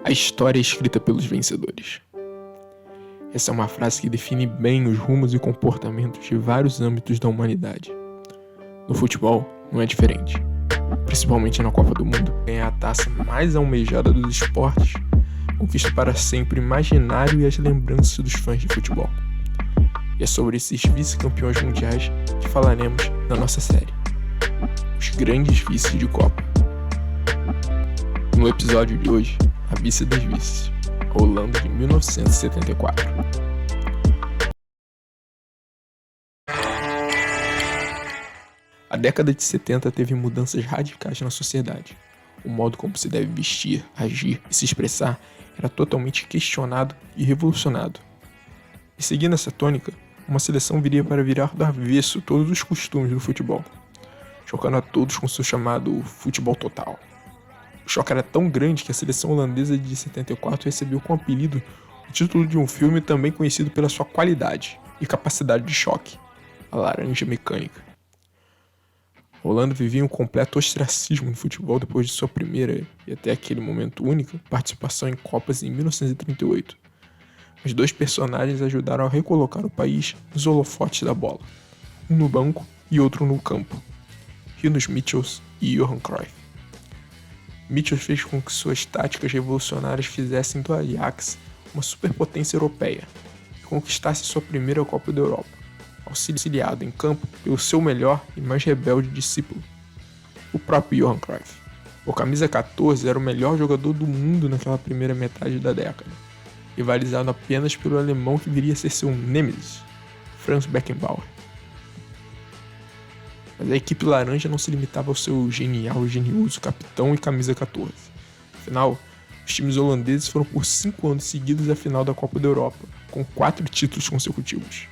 A história é escrita pelos vencedores. Essa é uma frase que define bem os rumos e comportamentos de vários âmbitos da humanidade. No futebol, não é diferente. Principalmente na Copa do Mundo, ganhar a taça mais almejada dos esportes conquista para sempre o imaginário e as lembranças dos fãs de futebol. E é sobre esses vice-campeões mundiais que falaremos na nossa série, os grandes vices de Copa. No episódio de hoje, a vice das vices, a Holanda de 1974. A década de 70 teve mudanças radicais na sociedade. O modo como se deve vestir, agir e se expressar era totalmente questionado e revolucionado. E seguindo essa tônica, uma seleção viria para virar do avesso todos os costumes do futebol, chocando a todos com seu chamado futebol total. O choque era tão grande que a seleção holandesa de 74 recebeu com apelido o título de um filme também conhecido pela sua qualidade e capacidade de choque, A Laranja Mecânica. A Holanda vivia um completo ostracismo no futebol depois de sua primeira, e até aquele momento única, participação em Copas em 1938. Mas dois personagens ajudaram a recolocar o país nos holofotes da bola, um no banco e outro no campo, Rinus Michels e Johan Cruyff. Michels fez com que suas táticas revolucionárias fizessem do Ajax uma superpotência europeia e conquistasse sua primeira Copa da Europa, auxiliado em campo pelo seu melhor e mais rebelde discípulo, o próprio Johan Cruyff. O camisa 14 era o melhor jogador do mundo naquela primeira metade da década, rivalizado apenas pelo alemão que viria a ser seu nêmesis, Franz Beckenbauer. Mas a equipe laranja não se limitava ao seu genial e genioso capitão e camisa 14. Afinal, os times holandeses foram por 5 anos seguidos à final da Copa da Europa, com 4 títulos consecutivos.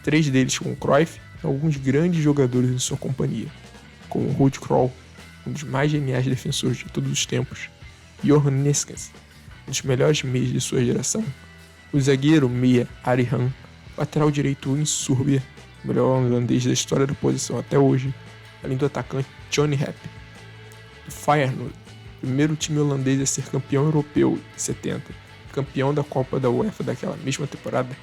3 deles com Cruyff e alguns grandes jogadores em sua companhia, como Ruud Krol, um dos mais geniais defensores de todos os tempos, Johan Neeskens, um dos melhores meias de sua geração, o zagueiro meia Arie Haan, lateral direito Wim Surbier, o melhor holandês da história da posição até hoje, além do atacante Johnny Rep. O Feyenoord, primeiro time holandês a ser campeão europeu em 70, campeão da Copa da UEFA daquela mesma temporada,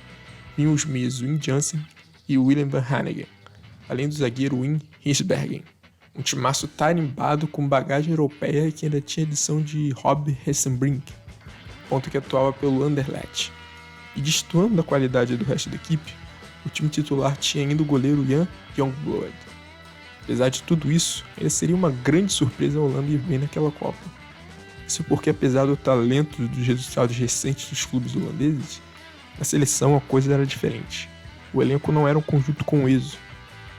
vinham os meias Wim Jansen e Willem van Hanegem, além do zagueiro Wim Hirsbergen, um timaço tarimbado com bagagem europeia e que ainda tinha edição de Rob Hessenbrink, ponto que atuava pelo Anderlecht. E destoando da qualidade do resto da equipe, o time titular tinha ainda o goleiro Jan Jongbloed. Apesar de tudo isso, ainda seria uma grande surpresa a Holanda ir bem naquela Copa. Isso porque, apesar do talento e dos resultados recentes dos clubes holandeses, na seleção a coisa era diferente. O elenco não era um conjunto coeso,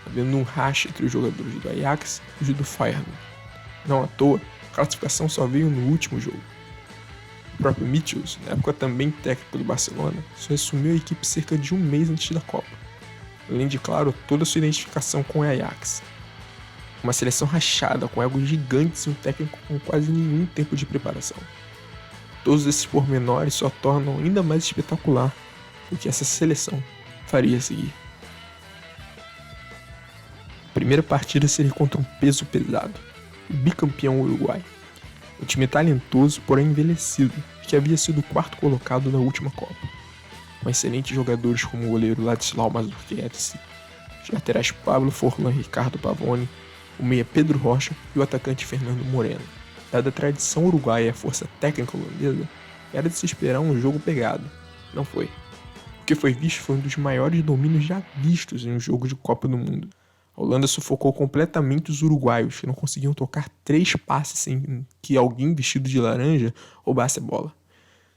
havendo um racha entre os jogadores do Ajax e os do Feyenoord. Não à toa, a classificação só veio no último jogo. O próprio Michels, na época também técnico do Barcelona, só assumiu a equipe cerca de um mês antes da Copa, além de, claro, toda a sua identificação com o Ajax. Uma seleção rachada, com egos gigantes e um técnico com quase nenhum tempo de preparação. Todos esses pormenores só tornam ainda mais espetacular o que essa seleção faria a seguir. A primeira partida seria contra um peso pesado, o bicampeão Uruguai. Um time talentoso, porém envelhecido, que havia sido o 4º colocado na última Copa, com excelentes jogadores como o goleiro Ladislau Mazurkiewicz, os laterais Pablo Forlan e Ricardo Pavone, o meia Pedro Rocha e o atacante Fernando Moreno. Dada a tradição uruguaia e a força técnica holandesa, era de se esperar um jogo pegado. Não foi. O que foi visto foi um dos maiores domínios já vistos em um jogo de Copa do Mundo. A Holanda sufocou completamente os uruguaios, que não conseguiam tocar 3 passes sem que alguém vestido de laranja roubasse a bola.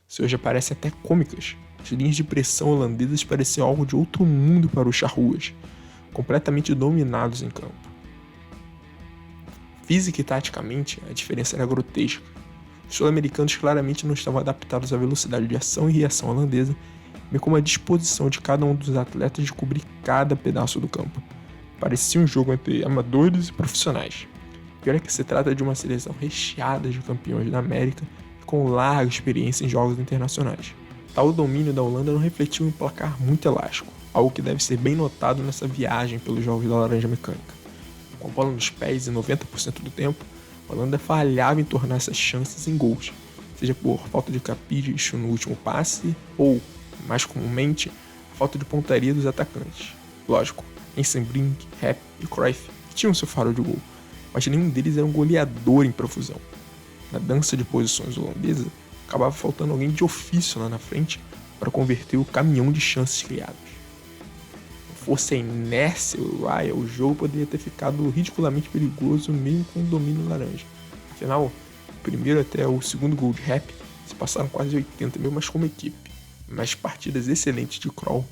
Se hoje aparecem até cômicas, as linhas de pressão holandesas pareciam algo de outro mundo para os charruas, completamente dominados em campo. Física e taticamente, a diferença era grotesca. Os sul-americanos claramente não estavam adaptados à velocidade de ação e reação holandesa, bem como à disposição de cada um dos atletas de cobrir cada pedaço do campo. Parecia um jogo entre amadores e profissionais. Pior é que se trata de uma seleção recheada de campeões da América e com larga experiência em jogos internacionais. Tal domínio da Holanda não refletiu em um placar muito elástico, algo que deve ser bem notado nessa viagem pelos jogos da Laranja Mecânica. Com a bola nos pés em 90% do tempo, a Holanda falhava em tornar essas chances em gols, seja por falta de capricho no último passe ou, mais comumente, a falta de pontaria dos atacantes. Lógico, Ensenbrink, Rep e Cruyff tinham seu faro de gol, mas nenhum deles era um goleador em profusão. Na dança de posições holandesa, acabava faltando alguém de ofício lá na frente para converter o caminhão de chances criadas. Se fosse a inércia uruguaia, o jogo poderia ter ficado ridiculamente perigoso mesmo com o domínio laranja. Afinal, o primeiro até o segundo gol de Rep se passaram quase 80 mil, mas como equipe. Mas partidas excelentes de Krol,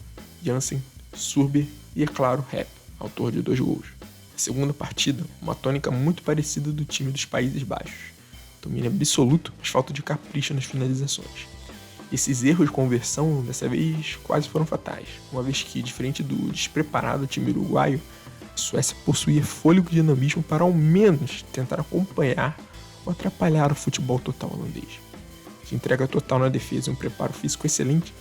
Jansen, Surber e, é claro, Rep, autor de 2 gols. A segunda partida, uma tônica muito parecida do time dos Países Baixos. Domínio absoluto, mas falta de capricho nas finalizações. Esses erros de conversão, dessa vez, quase foram fatais, uma vez que, diferente do despreparado time uruguaio, a Suécia possuía fôlego e dinamismo para ao menos tentar acompanhar ou atrapalhar o futebol total holandês. De entrega total na defesa e um preparo físico excelente,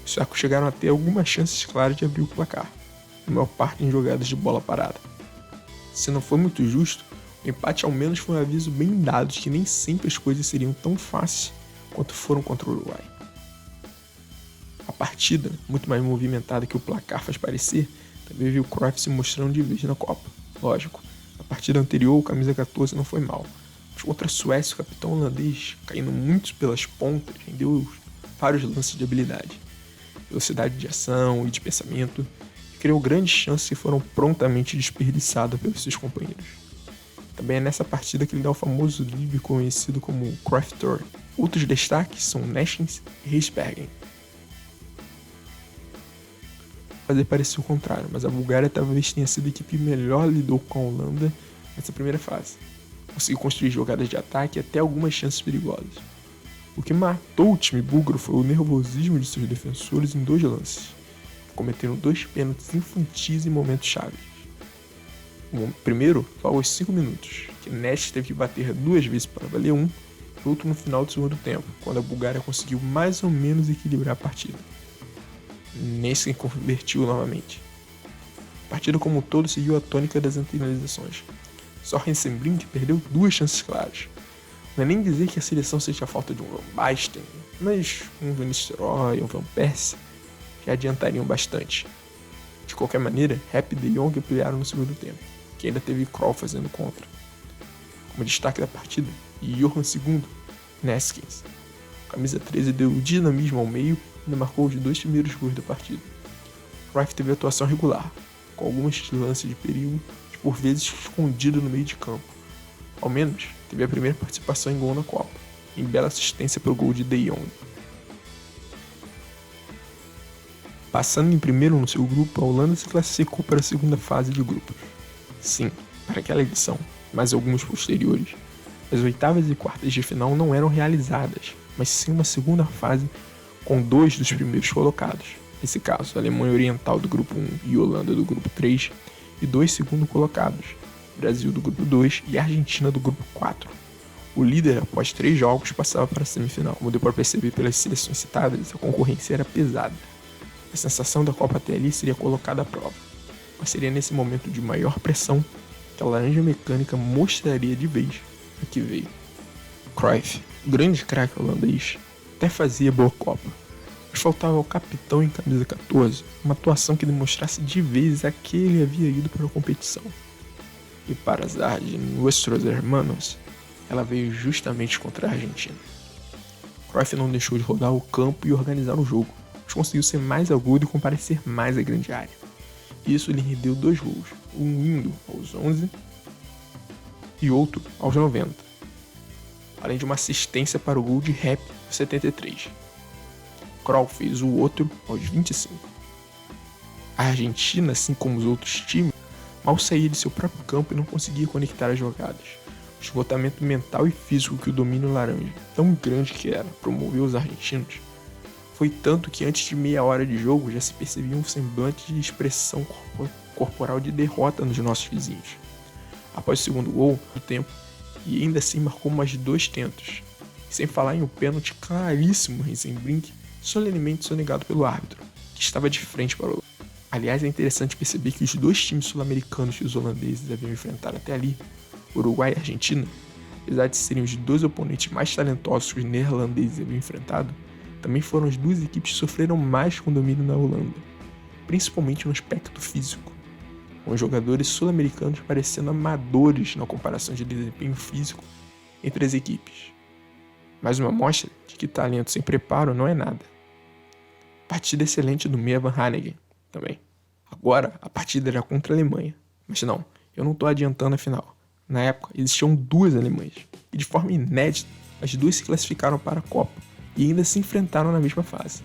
os suecos chegaram a ter algumas chances claras de abrir o placar, a maior parte em jogadas de bola parada. Se não foi muito justo, o empate ao menos foi um aviso bem dado de que nem sempre as coisas seriam tão fáceis quanto foram contra o Uruguai. A partida, muito mais movimentada que o placar faz parecer, também viu o Cruyff se mostrando de vez na Copa. Lógico, na partida anterior o camisa 14 não foi mal, mas contra a Suécia o capitão holandês, caindo muito pelas pontas, rendeu vários lances de habilidade, velocidade de ação e de pensamento, e criou grandes chances que foram prontamente desperdiçadas pelos seus companheiros. Também é nessa partida que ele dá o famoso drible conhecido como Cruyff Tour. Outros destaques são Neschens e Rijsbergen. Fazer parecer o contrário, mas a Bulgária talvez tenha sido a equipe que melhor lidou com a Holanda nessa primeira fase. Conseguiu construir jogadas de ataque e até algumas chances perigosas. O que matou o time búlgaro foi o nervosismo de seus defensores em 2 lances, cometendo 2 pênaltis infantis em momentos chaves. O primeiro, logo aos 5 minutos, que Nesh teve que bater 2 vezes para valer 1, e outro no final do segundo tempo, quando a Bulgária conseguiu mais ou menos equilibrar a partida. Nesse convertiu novamente. A partida como um todo seguiu a tônica das anteriorizações. Só Ensenbrink perdeu 2 chances claras. Não é nem dizer que a seleção seja a falta de um Van Basten, mas um Van Nistelrooy e um Van Persie que adiantariam bastante. De qualquer maneira, Rep e De Jong brilharam no segundo tempo, que ainda teve Krol fazendo contra. Como destaque da partida, Johan II, Neeskens. Camisa 13 deu dinamismo ao meio e ainda marcou os 2 primeiros gols da partida. Cruyff teve atuação regular, com alguns lances de perigo e por vezes escondido no meio de campo. Ao menos, teve a primeira participação em gol na Copa, em bela assistência para o gol de De Jong. Passando em primeiro no seu grupo, a Holanda se classificou para a segunda fase de grupos. Sim, para aquela edição, mas algumas posteriores. As oitavas e quartas de final não eram realizadas, mas sim uma segunda fase com 2 dos primeiros colocados. Nesse caso, a Alemanha Oriental do grupo 1 e Holanda do grupo 3, e 2 segundos colocados, Brasil do grupo 2 e Argentina do grupo 4. O líder, após 3 jogos, passava para a semifinal. Como deu para perceber pelas seleções citadas, a concorrência era pesada. A sensação da Copa até ali seria colocada à prova, mas seria nesse momento de maior pressão que a laranja mecânica mostraria de vez o que veio. Cruyff, o grande craque holandês, até fazia boa Copa, mas faltava ao capitão em camisa 14 uma atuação que demonstrasse de vez a que ele havia ido para a competição. E para azar de nossos hermanos, ela veio justamente contra a Argentina. Cruyff não deixou de rodar o campo e organizar o jogo, mas conseguiu ser mais agudo e comparecer mais à grande área. Isso lhe rendeu 2 gols, um indo aos 11 e outro aos 90, além de uma assistência para o gol de Rep aos 73. Krol fez o outro aos 25. A Argentina, assim como os outros times, mal saía de seu próprio campo e não conseguia conectar as jogadas. O esgotamento mental e físico que o domínio laranja, tão grande que era, promoveu os argentinos, foi tanto que antes de meia hora de jogo já se percebia um semblante de expressão corporal de derrota nos nossos vizinhos. Após o segundo gol do tempo, e ainda assim marcou mais 2 tentos, sem falar em um pênalti claríssimo em Ensenbrink, solenemente sonegado pelo árbitro, que estava de frente para o... Aliás, é interessante perceber que os 2 times sul-americanos que os holandeses haviam enfrentado até ali, Uruguai e Argentina, apesar de serem os dois oponentes mais talentosos que os neerlandeses haviam enfrentado, também foram as duas equipes que sofreram mais com o domínio na Holanda, principalmente no aspecto físico, com os jogadores sul-americanos parecendo amadores na comparação de desempenho físico entre as equipes. Mais uma amostra de que talento sem preparo não é nada. Partida excelente do meia Van Hanegem também. Agora a partida era contra a Alemanha, mas não, eu não estou adiantando a final. Na época existiam duas Alemanhas, e de forma inédita as duas se classificaram para a Copa e ainda se enfrentaram na mesma fase.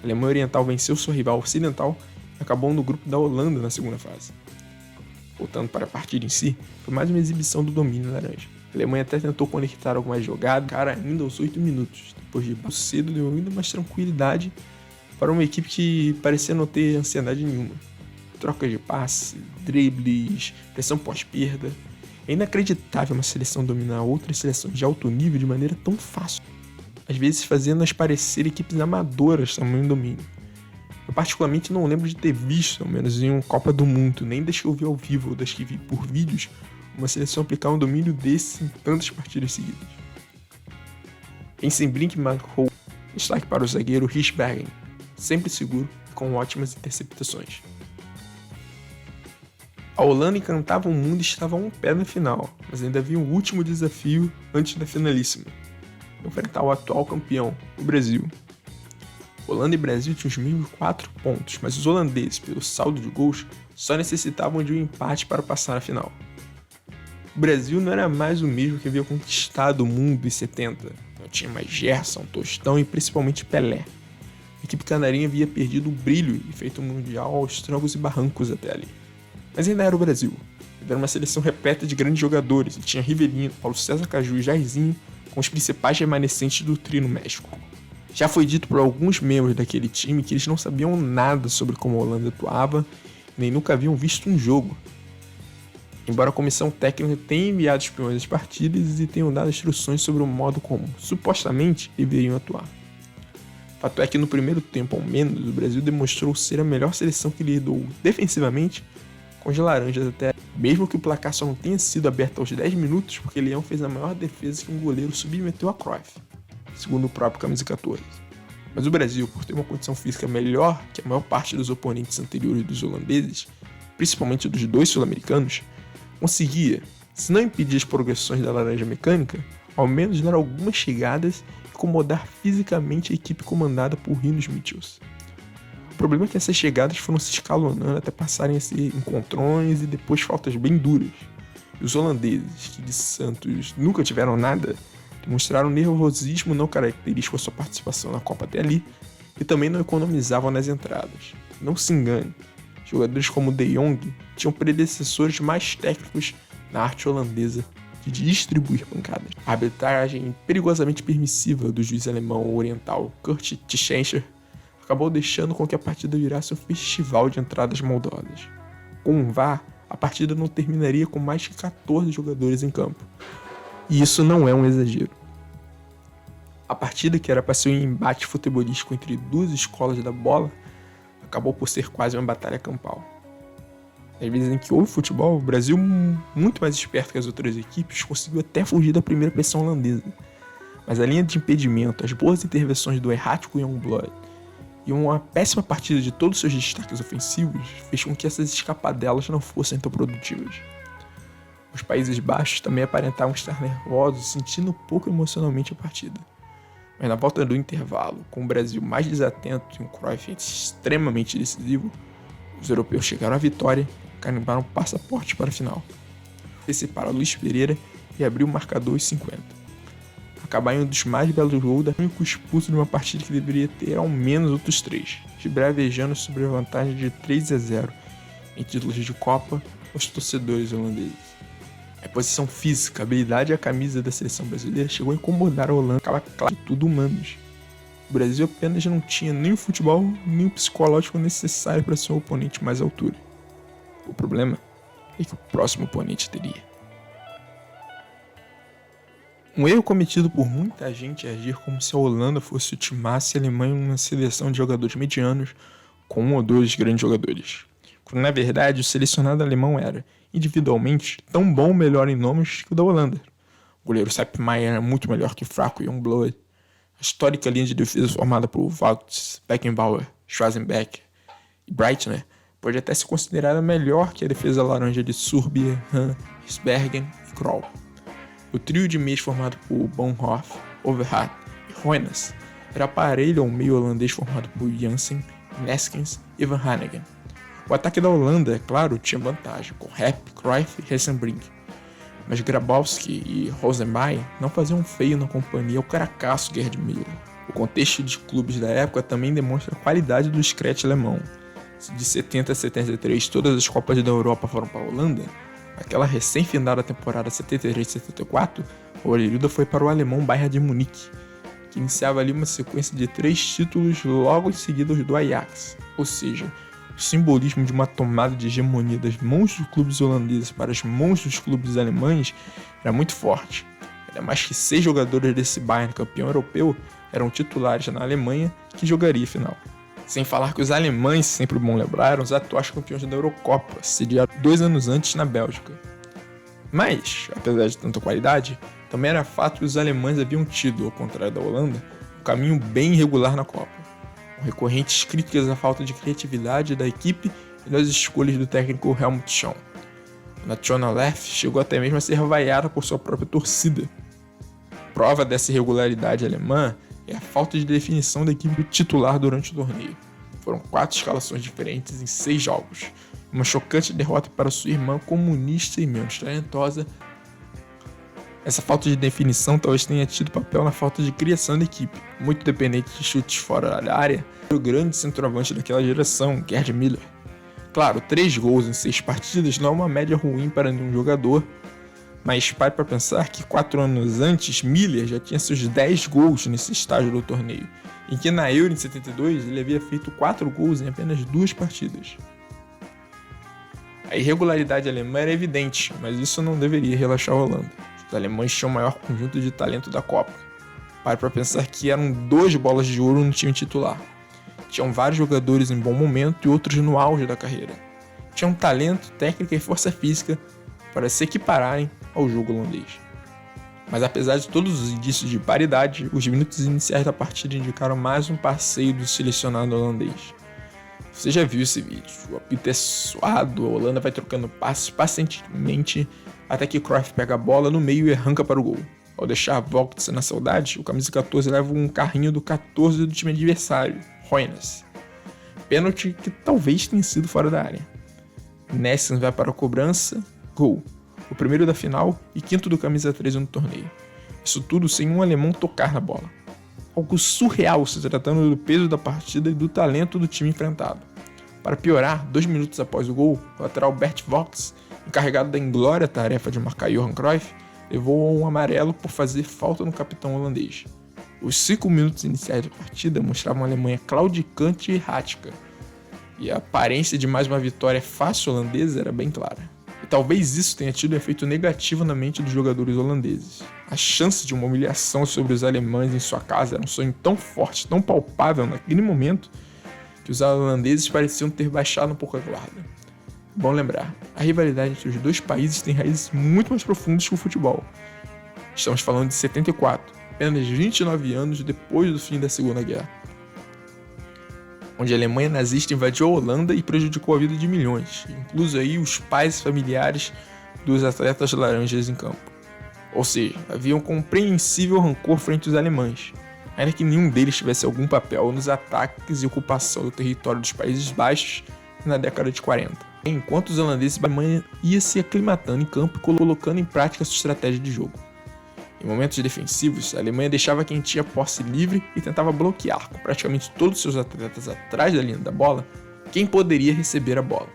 A Alemanha Oriental venceu sua rival ocidental e acabou no grupo da Holanda na segunda fase. Voltando para a partida em si, foi mais uma exibição do domínio laranja. A Alemanha até tentou conectar algumas jogadas, cara, ainda aos 8 minutos. Depois de cedo, deu ainda mais tranquilidade para uma equipe que parecia não ter ansiedade nenhuma. Trocas de passe, dribles, pressão pós-perda. É inacreditável uma seleção dominar outras seleções de alto nível de maneira tão fácil, às vezes fazendo-as parecer equipes amadoras tamanho domínio. Eu particularmente não lembro de ter visto, ao menos em uma Copa do Mundo, nem das que eu vi ao vivo ou das que vi por vídeos, uma seleção aplicar um domínio desse em tantas partidas seguidas. Ensenbrink marcou destaque para o zagueiro Rischbergen, sempre seguro e com ótimas interceptações. A Holanda encantava o mundo e estava a um pé na final, mas ainda havia um último desafio antes da finalíssima: enfrentar o atual campeão, o Brasil. Holanda e Brasil tinham os mesmos 4 pontos, mas os holandeses, pelo saldo de gols, só necessitavam de um empate para passar a final. O Brasil não era mais o mesmo que havia conquistado o mundo em 70, não tinha mais Gerson, Tostão e principalmente Pelé. A equipe canarinha havia perdido o brilho e feito o Mundial aos trancos e barrancos até ali. Mas ainda era o Brasil. Era uma seleção repleta de grandes jogadores e tinha Rivelino, Paulo César Caju e Jairzinho com os principais remanescentes do trio no México. Já foi dito por alguns membros daquele time que eles não sabiam nada sobre como a Holanda atuava, nem nunca haviam visto um jogo. Embora a comissão técnica tenha enviado espiões às partidas e tenham dado instruções sobre o modo como, supostamente, deveriam atuar. Fato é que no primeiro tempo, ao menos, o Brasil demonstrou ser a melhor seleção que lidou defensivamente com os laranjas até, mesmo que o placar só não tenha sido aberto aos 10 minutos, porque Leão fez a maior defesa que um goleiro submeteu a Cruyff, segundo o próprio camisa 14. Mas o Brasil, por ter uma condição física melhor que a maior parte dos oponentes anteriores dos holandeses, principalmente dos dois sul-americanos, conseguia, se não impedir as progressões da laranja mecânica, ao menos dar algumas chegadas e incomodar fisicamente a equipe comandada por Rinus Michels. O problema é que essas chegadas foram se escalonando até passarem a ser encontrões e depois faltas bem duras. E os holandeses, que de Santos nunca tiveram nada, demonstraram nervosismo não característico à sua participação na Copa até ali e também não economizavam nas entradas. Não se engane, jogadores como De Jong tinham predecessores mais técnicos na arte holandesa de distribuir pancadas. A arbitragem perigosamente permissiva do juiz alemão oriental Kurt Tischencher acabou deixando com que a partida virasse um festival de entradas maldosas. Com o VAR, a partida não terminaria com mais de 14 jogadores em campo. E isso não é um exagero. A partida, que era para ser um embate futebolístico entre duas escolas da bola, acabou por ser quase uma batalha campal. Às vezes em que houve futebol, o Brasil, muito mais esperto que as outras equipes, conseguiu até fugir da primeira pressão holandesa. Mas a linha de impedimento, as boas intervenções do errático Youngblood e uma péssima partida de todos os seus destaques ofensivos fez com que essas escapadelas não fossem tão produtivas. Os Países Baixos também aparentavam estar nervosos, sentindo pouco emocionalmente a partida. Mas na volta do intervalo, com o Brasil mais desatento e um Cruyff extremamente decisivo, os europeus chegaram à vitória e carimbaram passaporte para a final. Esse para Luiz Pereira e abriu o marcador aos 50. Acabar em um dos mais belos gols da único expulso de uma partida que deveria ter ao menos outros 3, esbravejando sobre a vantagem de 3-0 em títulos de Copa aos torcedores holandeses. A posição física, a habilidade e a camisa da seleção brasileira chegou a incomodar a Holanda, aquela classe de tudo humanos. O Brasil apenas não tinha nem o futebol, nem o psicológico necessário para ser um oponente mais à altura. O problema é que o próximo oponente teria. Um erro cometido por muita gente é agir como se a Holanda fosse o timasse a Alemanha uma seleção de jogadores medianos com um ou dois grandes jogadores. Quando na verdade o selecionado alemão era, individualmente, tão bom ou melhor em nomes que o da Holanda. goleiro Sepp Maier era muito melhor que o fraco Youngblood. A histórica linha de defesa formada por Vogts, Beckenbauer, Schwarzenbeck e Breitner pode até ser considerada melhor que a defesa laranja de Surbier, Hahn, Sbergen e Kroll. O trio de meias formado por Bonhoff, Overhart e Hoeneß era parelho ao meio holandês formado por Jansen, Neskens e Van Hanegem. O ataque da Holanda, é claro, tinha vantagem, com Rapp, Cruyff e Hessenbrink. Mas Grabowski e Rosenbein não faziam feio na companhia ao caracaço Gerd Müller. O contexto de clubes da época também demonstra a qualidade do scratch alemão. Se de 70 a 73 todas as Copas da Europa foram para a Holanda, naquela recém-findada temporada 73-74, a orelhuda foi para o alemão Bayern de Munique, que iniciava ali uma sequência de 3 títulos logo em seguida do Ajax. Ou seja, o simbolismo de uma tomada de hegemonia das mãos dos clubes holandeses para as mãos dos clubes alemães era muito forte. Ainda mais que 6 jogadores desse Bayern campeão europeu eram titulares na Alemanha, que jogaria a final. Sem falar que os alemães, sempre bom lembrar, eram os atuais campeões da Eurocopa, sediados 2 anos antes na Bélgica. Mas, apesar de tanta qualidade, também era fato que os alemães haviam tido, ao contrário da Holanda, um caminho bem irregular na Copa, com recorrentes críticas à falta de criatividade da equipe e das escolhas do técnico Helmut Schön. A National Elf chegou até mesmo a ser vaiada por sua própria torcida. Prova dessa irregularidade alemã é a falta de definição da equipe titular durante o torneio. Foram 4 escalações diferentes em 6 jogos. Uma chocante derrota para sua irmã comunista e menos talentosa. Essa falta de definição talvez tenha tido papel na falta de criação da equipe, muito dependente de chutes fora da área. O grande centroavante daquela geração, Gerd Müller. Claro, 3 gols em 6 partidas não é uma média ruim para nenhum jogador, mas pare para pensar que 4 anos antes, Müller já tinha seus 10 gols nesse estágio do torneio, em que na Euro em 72 ele havia feito 4 gols em apenas 2 partidas. A irregularidade alemã era evidente, mas isso não deveria relaxar a Holanda. Os alemães tinham o maior conjunto de talento da Copa. Pare para pensar que eram 2 bolas de ouro no time titular. Tinham vários jogadores em bom momento e outros no auge da carreira. Tinham talento, técnica e força física para se equipararem ao jogo holandês. Mas apesar de todos os indícios de paridade, os minutos iniciais da partida indicaram mais um passeio do selecionado holandês. Você já viu esse vídeo? O apito é suado, a Holanda vai trocando passes pacientemente até que Cruyff pega a bola no meio e arranca para o gol. Ao deixar Vogts na saudade, o camisa 14 leva um carrinho do 14 do time adversário, Hoeneß. Pênalti que talvez tenha sido fora da área. Neskens vai para a cobrança, gol. O primeiro da final e 5º do camisa 13 no torneio. Isso tudo sem um alemão tocar na bola. Algo surreal se tratando do peso da partida e do talento do time enfrentado. Para piorar, 2 minutos após o gol, o lateral Bert Vogts, encarregado da inglória tarefa de marcar Johan Cruyff, levou um amarelo por fazer falta no capitão holandês. Os 5 minutos iniciais da partida mostravam uma Alemanha claudicante e errática, e a aparência de mais uma vitória fácil holandesa era bem clara. E talvez isso tenha tido um efeito negativo na mente dos jogadores holandeses. A chance de uma humilhação sobre os alemães em sua casa era um sonho tão forte, tão palpável naquele momento, que os holandeses pareciam ter baixado um pouco a guarda. Bom lembrar, a rivalidade entre os 2 países tem raízes muito mais profundas que o futebol. Estamos falando de 74, apenas 29 anos depois do fim da Segunda Guerra, onde a Alemanha nazista invadiu a Holanda e prejudicou a vida de milhões, incluso aí os pais e familiares dos atletas laranjas em campo. Ou seja, havia um compreensível rancor frente aos alemães, ainda que nenhum deles tivesse algum papel nos ataques e ocupação do território dos Países Baixos na década de 40. Enquanto os holandeses, a Alemanha ia se aclimatando em campo e colocando em prática sua estratégia de jogo. Em momentos defensivos, a Alemanha deixava quem tinha posse livre e tentava bloquear, com praticamente todos os seus atletas atrás da linha da bola, quem poderia receber a bola.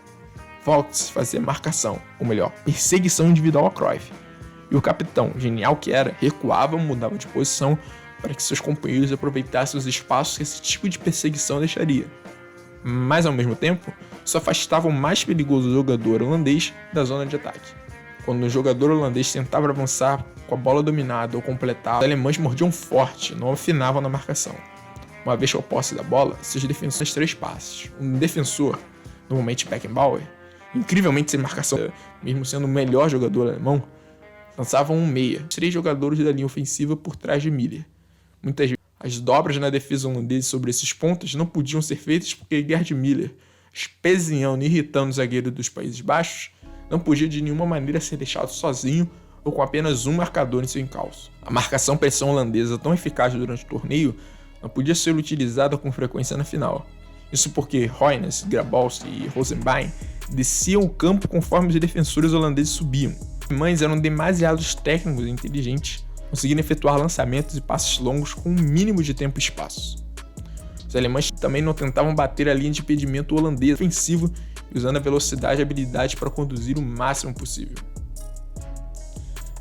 Vogts fazia marcação, ou melhor, perseguição individual a Cruyff, e o capitão, genial que era, recuava ou mudava de posição para que seus companheiros aproveitassem os espaços que esse tipo de perseguição deixaria. Mas, ao mesmo tempo, isso afastava o mais perigoso jogador holandês da zona de ataque. Quando o jogador holandês tentava avançar com a bola dominada ou completar, os alemães mordiam forte, não afinavam na marcação. Uma vez com a posse da bola, seus defensores 3 passes. Um defensor, normalmente Beckenbauer, incrivelmente sem marcação, mesmo sendo o melhor jogador alemão, lançavam um meia, os 3 jogadores da linha ofensiva por trás de Miller. Muitas vezes, as dobras na defesa holandesa sobre esses pontas não podiam ser feitas porque Gerd Miller, espezinhando e irritando o zagueiro dos Países Baixos, não podia de nenhuma maneira ser deixado sozinho ou com apenas um marcador em seu encalço. A marcação-pressão holandesa tão eficaz durante o torneio não podia ser utilizada com frequência na final. Isso porque Roynes, Grabowski e Rosenbein desciam o campo conforme os defensores holandeses subiam. Os alemães eram demasiados técnicos e inteligentes, conseguindo efetuar lançamentos e passes longos com um mínimo de tempo e espaço. Os alemães também não tentavam bater a linha de impedimento holandesa ofensivo, usando a velocidade e habilidade para conduzir o máximo possível.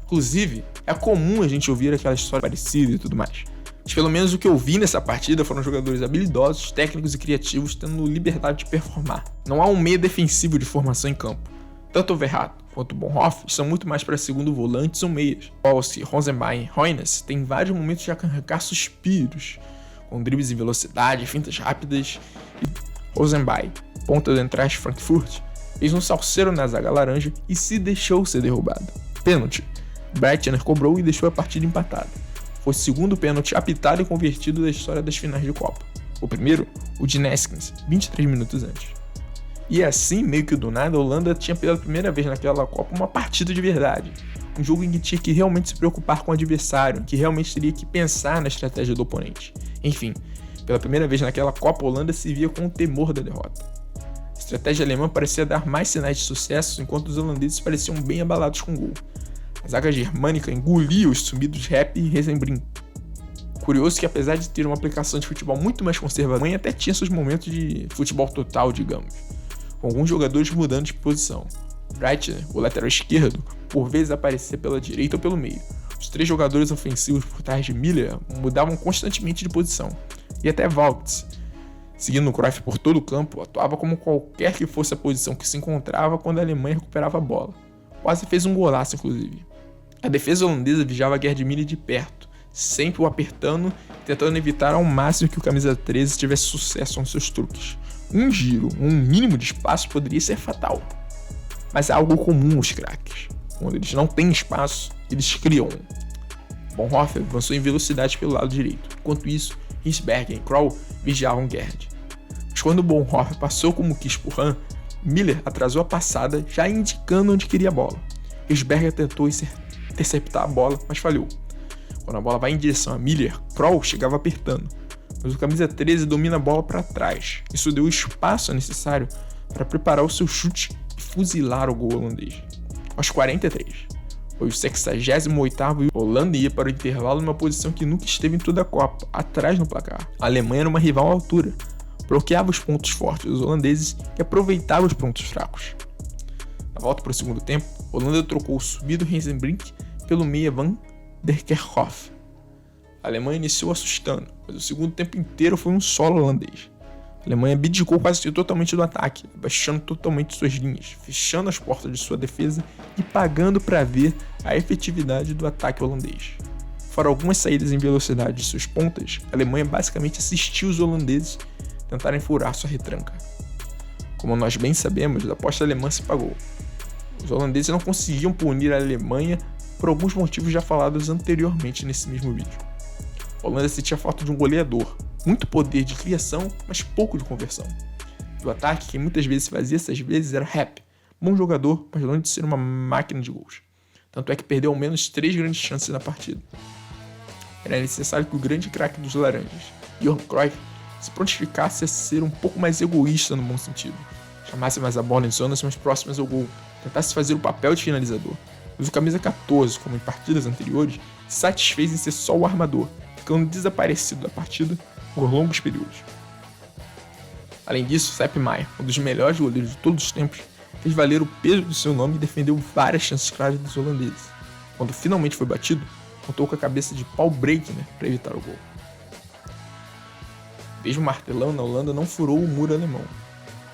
Inclusive, é comum a gente ouvir aquela história parecida e tudo mais. Mas pelo menos o que eu vi nessa partida foram jogadores habilidosos, técnicos e criativos tendo liberdade de performar. Não há um meio defensivo de formação em campo. Tanto o Verratti quanto o Bonhoeffer são muito mais para segundo volantes ou meias. Olsen, Rosenbein e Roynes têm vários momentos de arrancar suspiros, com dribles em velocidade, fintas rápidas. E Rosenbein, ponta do Eintracht Frankfurt, fez um salseiro na zaga laranja e se deixou ser derrubado. Pênalti. Breitner cobrou e deixou a partida empatada. Foi o segundo pênalti apitado e convertido da história das finais de Copa. O primeiro, o de Neskens, 23 minutos antes. E assim, meio que do nada, a Holanda tinha pela primeira vez naquela Copa uma partida de verdade. Um jogo em que tinha que realmente se preocupar com o adversário, que realmente teria que pensar na estratégia do oponente. Enfim, pela primeira vez naquela Copa, a Holanda se via com o temor da derrota. A estratégia alemã parecia dar mais sinais de sucesso, enquanto os holandeses pareciam bem abalados com o gol. A zaga germânica engolia os sumidos Rep e Rosenbrink. Curioso que, apesar de ter uma aplicação de futebol muito mais conservadora, até tinha seus momentos de futebol total, digamos, com alguns jogadores mudando de posição. Breitner, o lateral esquerdo, por vezes aparecia pela direita ou pelo meio. Os 3 jogadores ofensivos por trás de Miller mudavam constantemente de posição. E até Waltz, seguindo o Cruyff por todo o campo, atuava como qualquer que fosse a posição que se encontrava quando a Alemanha recuperava a bola. Quase fez um golaço, inclusive. A defesa holandesa vigiava Gerd Miller de perto, sempre o apertando e tentando evitar ao máximo que o camisa 13 tivesse sucesso nos seus truques. Um giro, um mínimo de espaço poderia ser fatal. Mas é algo comum aos craques. Quando eles não têm espaço, eles criam um. Bonhoeffer avançou em velocidade pelo lado direito. Enquanto isso, Hinsberger e Kroll vigiavam Gerd. Mas quando Bonhoeffer passou como quis por Han, Miller atrasou a passada, já indicando onde queria a bola. Hinsberger tentou interceptar a bola, mas falhou. Quando a bola vai em direção a Miller, Kroll chegava apertando, mas o camisa 13 domina a bola para trás. Isso deu o espaço necessário para preparar o seu chute e fuzilar o gol holandês. Aos 43, foi o 68º e a Holanda ia para o intervalo numa posição que nunca esteve em toda a Copa, atrás no placar. A Alemanha era uma rival à altura, bloqueava os pontos fortes dos holandeses e aproveitava os pontos fracos. Na volta para o segundo tempo, a Holanda trocou o subido Rosenbrink pelo meia Van der Kerkhoff. A Alemanha iniciou assustando, mas o segundo tempo inteiro foi um solo holandês. A Alemanha abdicou quase totalmente do ataque, abaixando totalmente suas linhas, fechando as portas de sua defesa e pagando para ver a efetividade do ataque holandês. Fora algumas saídas em velocidade de suas pontas, a Alemanha basicamente assistiu os holandeses tentarem furar sua retranca. Como nós bem sabemos, a aposta alemã se pagou. Os holandeses não conseguiam punir a Alemanha por alguns motivos já falados anteriormente nesse mesmo vídeo. A Holanda sentia falta de um goleador, muito poder de criação, mas pouco de conversão. Do ataque, quem muitas vezes fazia essas vezes era Rep, bom jogador, mas longe de ser uma máquina de gols. Tanto é que perdeu ao menos 3 grandes chances na partida. Era necessário que o grande craque dos laranjas, Johan Cruyff, se prontificasse a ser um pouco mais egoísta no bom sentido, chamasse mais a bola em zonas mais próximas ao gol, tentasse fazer o papel de finalizador. Mas o camisa 14, como em partidas anteriores, se satisfez em ser só o armador, ficando desaparecido da partida por longos períodos. Além disso, Sepp Maier, um dos melhores goleiros de todos os tempos, fez valer o peso do seu nome e defendeu várias chances claras dos holandeses. Quando finalmente foi batido, contou com a cabeça de Paul Breitner para evitar o gol. Mesmo o martelão na Holanda não furou o muro alemão.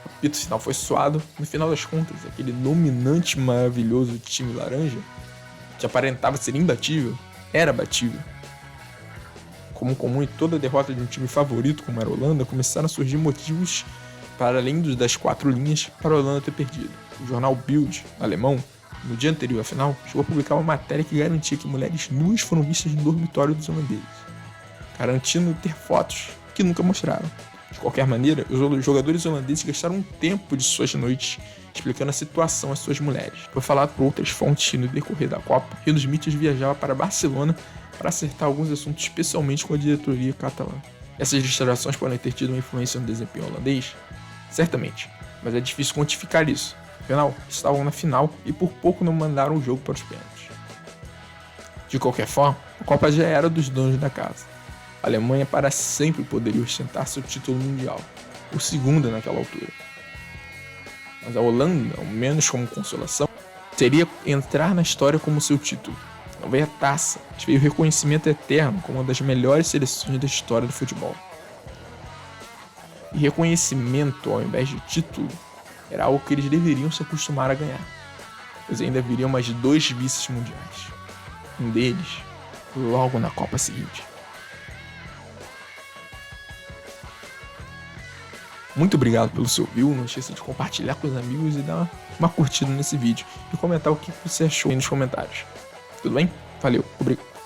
O apito final foi suado, no final das contas, aquele dominante e maravilhoso time laranja, que aparentava ser imbatível, era batível. Como comum em toda derrota de um time favorito como era a Holanda, começaram a surgir motivos para além das 4 linhas para a Holanda ter perdido. O jornal Bild, alemão, no dia anterior à final, chegou a publicar uma matéria que garantia que mulheres nuas foram vistas no dormitório dos holandeses, garantindo ter fotos que nunca mostraram. De qualquer maneira, os jogadores holandeses gastaram um tempo de suas noites explicando a situação às suas mulheres. Foi falado por outras fontes que no decorrer da Copa, Rindo Smith viajava para Barcelona para acertar alguns assuntos, especialmente com a diretoria catalã. Essas distrações podem ter tido uma influência no desempenho holandês? Certamente, mas é difícil quantificar isso. Afinal, estavam na final e por pouco não mandaram o jogo para os pênaltis. De qualquer forma, a Copa já era dos donos da casa. A Alemanha para sempre poderia ostentar seu título mundial, o segundo naquela altura. Mas a Holanda, ao menos como consolação, seria entrar na história como seu título. Não veio a taça, mas veio o reconhecimento eterno como uma das melhores seleções da história do futebol. E reconhecimento ao invés de título era algo que eles deveriam se acostumar a ganhar, pois ainda viriam mais 2 vices mundiais. Um deles logo na Copa seguinte. Muito obrigado pelo seu view, não esqueça de compartilhar com os amigos e dar uma curtida nesse vídeo e comentar o que você achou aí nos comentários. Tudo bem? Valeu, obrigado.